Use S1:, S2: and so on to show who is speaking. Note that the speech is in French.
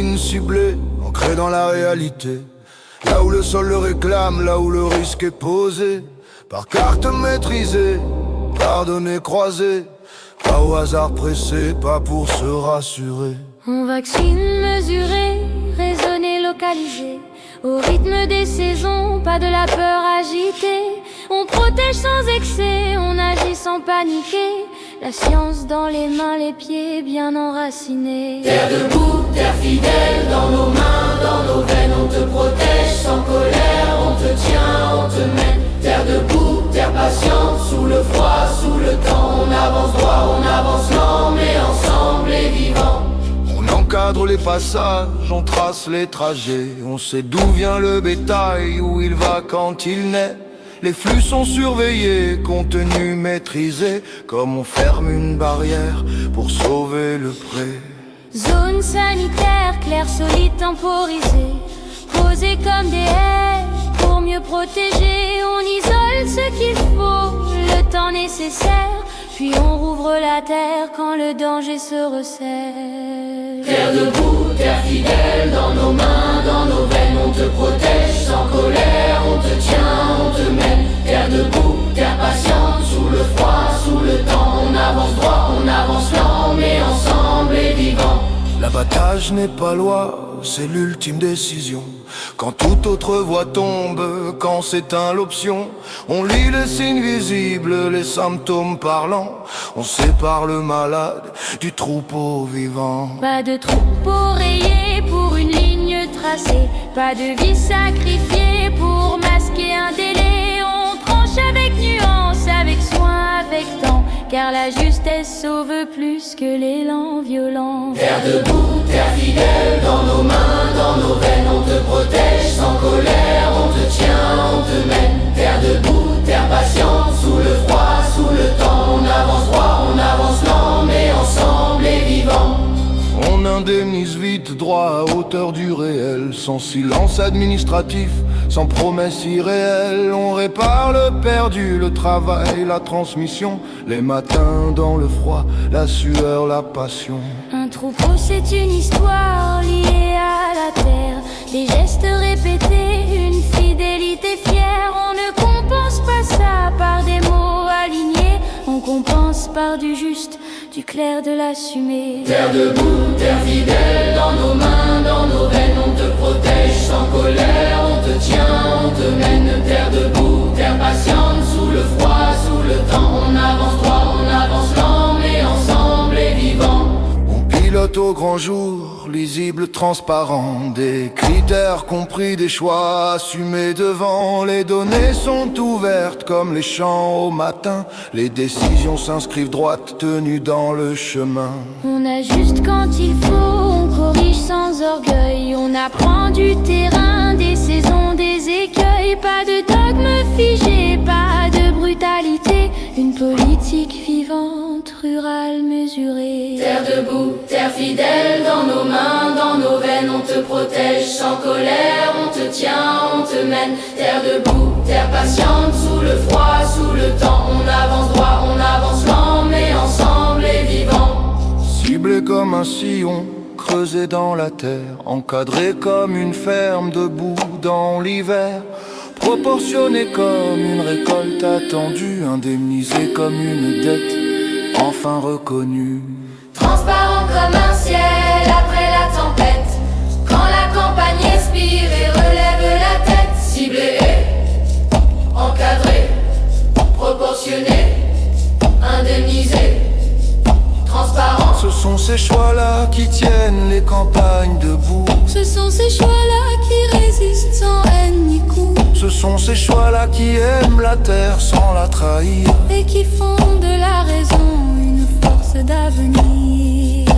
S1: machines ciblées, ancrées dans la réalité. Là où le sol le réclame, là où le risque est posé. Par carte maîtrisée, par données croisées. Pas au hasard pressé, pas pour se rassurer.
S2: On vaccine mesuré, raisonné, localisé. Au rythme des saisons, pas de la peur agitée. On protège sans excès, on agit sans paniquer. La science dans les mains, les pieds bien enracinés.
S3: Terre debout, terre fidèle, dans nos mains, dans nos veines. On te protège sans colère, on te tient, on te mène. Terre debout, terre patiente, sous le froid, sous le temps. On avance droit, on avance lent, mais ensemble et vivant.
S1: On encadre les passages, on trace les trajets. On sait d'où vient le bétail, où il va quand il naît. Les flux sont surveillés, contenus maîtrisés. Comme on ferme une barrière pour sauver le pré.
S2: Zone sanitaire, claire, solide, temporisée. Posée comme des haies, pour mieux protéger. On isole ce qu'il faut, le temps nécessaire. Puis on rouvre la terre quand le danger se resserre.
S3: Terre debout, terre fidèle, dans nos mains, dans nos veines. On te protège sans colère, on te tient, on te mène. Terre debout, terre patiente, sous le froid, sous le temps. On avance droit, on avance lent, mais ensemble et vivant.
S1: L'abattage n'est pas loi, c'est l'ultime décision. Quand toute autre voie tombe, quand s'éteint l'option, on lit les signes visibles, les symptômes parlants. On sépare le malade du troupeau vivant.
S2: Pas de troupeau rayé pour une ligne tracée. Pas de vie sacrifiée pour masquer un délai. On tranche avec nuance, avec soin, avec temps. Car la justesse sauve plus que l'élan violent.
S3: Terre debout, terre fidèle, dans nos mains, dans nos veines. On te protège sans colère, on te tient, on te mène. Terre debout, terre patiente, sous le froid, sous le temps. On avance droit, on avance lent, mais ensemble et vivant.
S1: On indemnise vite, droit à hauteur du réel. Sans silence administratif, sans promesse irréelle. On répare le perdu, le travail, la transmission. Les matins dans le froid, la sueur, la passion.
S2: Un troupeau c'est une histoire liée à la terre. Des gestes répétés, une fidélité fière. On ne compense pas ça par des mots alignés. On compense par du juste, du clair, de l'assumé.
S3: Terre debout, terre fidèle, dans nos mains, dans nos veines. On te protège sans colère, on te tient, on te mène. Terre debout, terre patiente, sous le froid, sous le temps. On avance droit, on avance lent, mais ensemble et vivant.
S1: On pilote au grand jour, lisible, transparent. Des critères compris, des choix assumés devant. Les données sont ouvertes comme les champs au matin. Les décisions s'inscrivent droites, tenues dans le chemin.
S2: On ajuste quand il faut, on corrige sans orgueil. On apprend du terrain, des saisons, des écueils. Pas de dogme figé, pas de brutalité. Une politique vivante, rurale, mesurée.
S3: Terre debout, terre fidèle, dans nos mains, dans nos veines. On te protège sans colère, on te tient, on te mène. Terre debout, terre patiente, sous le froid, sous le temps. On avance droit, on avance lent, mais ensemble et vivant.
S1: Ciblé comme un sillon, creusé dans la terre. Encadré comme une ferme, debout dans l'hiver. Proportionné comme une récolte attendue. Indemnisé comme une dette, enfin reconnue.
S3: Transparent comme un ciel après la tempête. Quand la campagne expire et relève la tête. Ciblé et encadré, proportionné, indemnisé, transparent.
S1: Ce sont ces choix-là qui tiennent les campagnes debout.
S2: Ce sont ces choix-là qui résistent sans haine ni coup.
S1: Ce sont ces choix-là qui aiment la terre sans la trahir.
S2: Et qui font de la raison une force d'avenir.